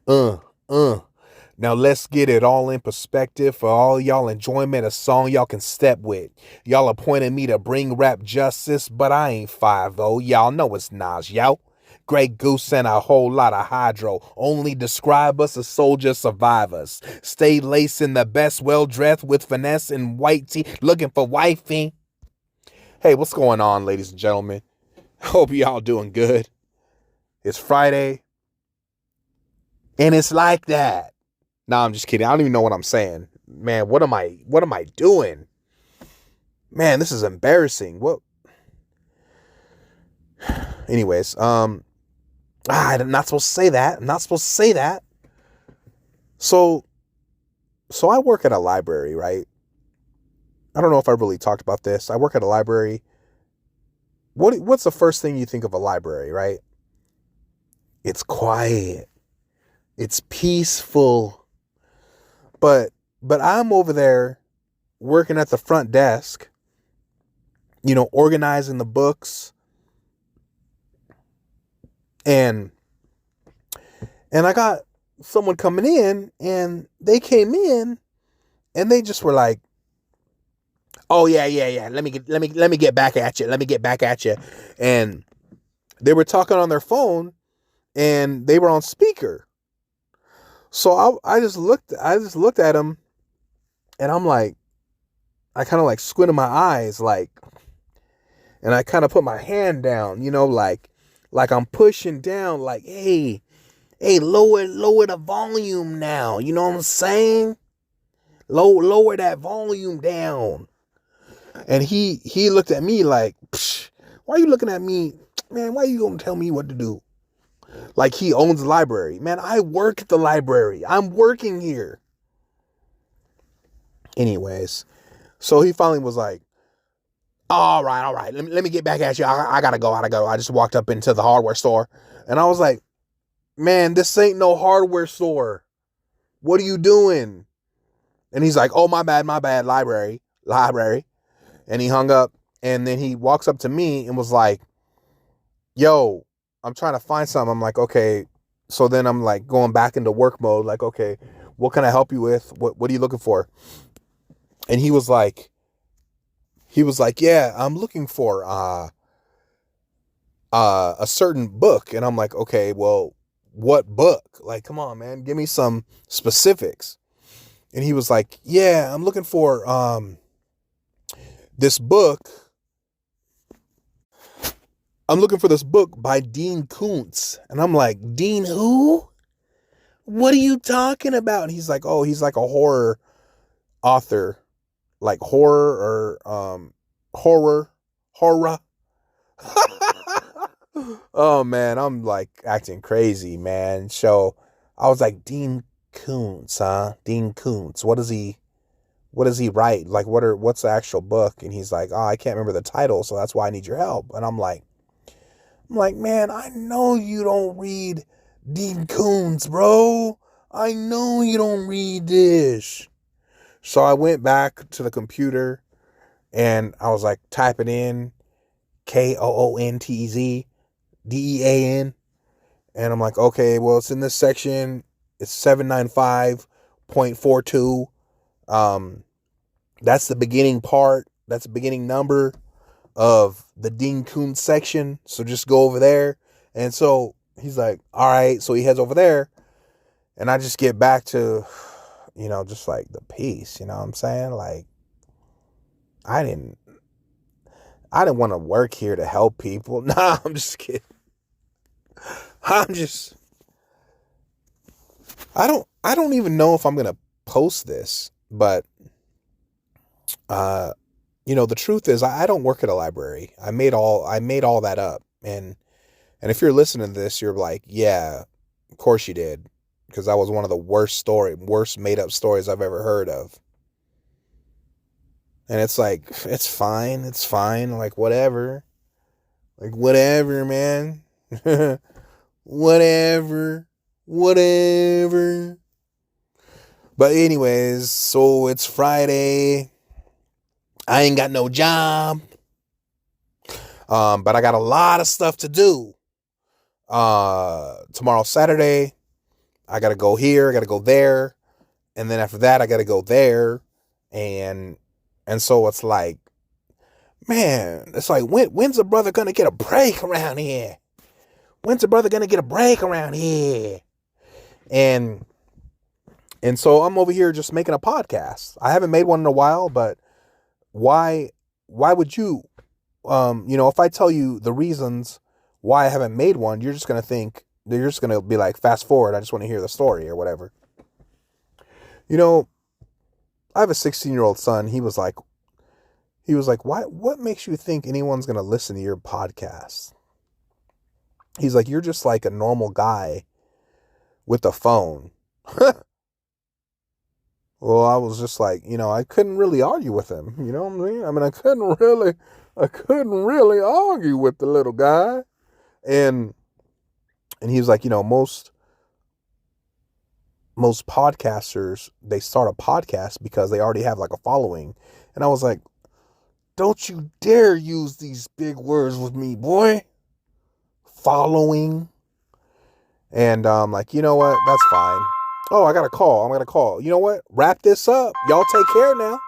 Uh, uh. Now let's get it all in perspective for all y'all enjoyment. A song y'all can step with. Y'all appointed me to bring rap justice, but I ain't 5-0. Y'all know it's Nas, yo. Grey Goose and a whole lot of hydro. Only describe us as soldier survivors. Stay lacing the best, well dressed with finesse and white tee, looking for wifey. Hey, what's going on, ladies and gentlemen? Hope y'all doing good. It's Friday, and it's like that. Nah, I'm just kidding. I don't even know what I'm saying. Man, what am I doing? Man, this is embarrassing. What anyways, I'm not supposed to say that. I'm not supposed to say that. So so I work at a library, right? I don't know if I really talked about this. I work at a library. What's the first thing you think of a library, right? It's quiet. It's peaceful. But I'm over there working at the front desk, organizing the books, and I got someone coming in, and they came in and they just were like, "Oh yeah, yeah, yeah. Let me get back at you. Let me get back at you." And they were talking on their phone and they were on speaker. So I just looked at them, and I'm like, I kind of like squinted my eyes, like, and I kind of put my hand down, like I'm pushing down, like, hey, lower the volume now. You know what I'm saying? Lower that volume down. And he looked at me like, psh, why are you looking at me? Man, why are you gonna tell me what to do? Like he owns the library. Man, I work at the library. I'm working here. Anyways, so he finally was like, all right, all right. Let me get back at you. I gotta go. I just walked up into the hardware store, and I was like, man, this ain't no hardware store. What are you doing? And he's like, oh, my bad, library. And he hung up, and then he walks up to me and was like, yo, I'm trying to find something. I'm like, okay. So then I'm like going back into work mode, like, okay, what can I help you with? What are you looking for? And he was like, yeah, I'm looking for a certain book. And I'm like, okay, well, what book? Like, come on, man, give me some specifics. And he was like, yeah, I'm looking for this book. I'm looking for this book by Dean Koontz. And I'm like, Dean who? What are you talking about? And he's like, oh, he's like a horror author, like horror. Oh man, I'm like acting crazy, man. So I was like, Dean Koontz, huh? Dean Koontz. What does he write? Like what's the actual book? And he's like, oh, I can't remember the title, so that's why I need your help. And I'm like, man, I know you don't read Dean Koontz, bro. I know you don't read this. So I went back to the computer and I was like typing in KOONTZDEAN. And I'm like, okay, well, it's in this section. It's 795.42. That's the beginning part. That's the beginning number of the Dean Koontz section. So just go over there. And so he's like, all right. So he heads over there. And I just get back to, just like the peace. You know what I'm saying? Like, I didn't want to work here to help people. Nah, I'm just kidding. I'm just, I don't even know if I'm going to post this, but, the truth is I don't work at a library. I made all that up. And if you're listening to this, you're like, yeah, of course you did. Because that was one of the worst made up stories I've ever heard of. And it's like, it's fine. It's fine. Like, whatever. Like, whatever, man. Whatever. Whatever. But anyways, so it's Friday. I ain't got no job. But I got a lot of stuff to do. Tomorrow, Saturday. I got to go here, I got to go there, and then after that I got to go there, and so it's like, man, it's like when's a brother gonna get a break around here? When's a brother gonna get a break around here? And so I'm over here just making a podcast. I haven't made one in a while, but why would you, if I tell you the reasons why I haven't made one, you're just gonna think, you're just gonna be like, fast forward, I just want to hear the story or whatever. I have a 16-year-old son. He was like, what makes you think anyone's gonna listen to your podcast? He's like, you're just like a normal guy with a phone. Well, I was just like, I couldn't really argue with him. You know what I mean? I mean, I couldn't really argue with the little guy. And he was like, most podcasters, they start a podcast because they already have like a following. And I was like, don't you dare use these big words with me, boy. Following. And like, you know what? That's fine. Oh, I got a call. I'm going to call. You know what? Wrap this up. Y'all take care now.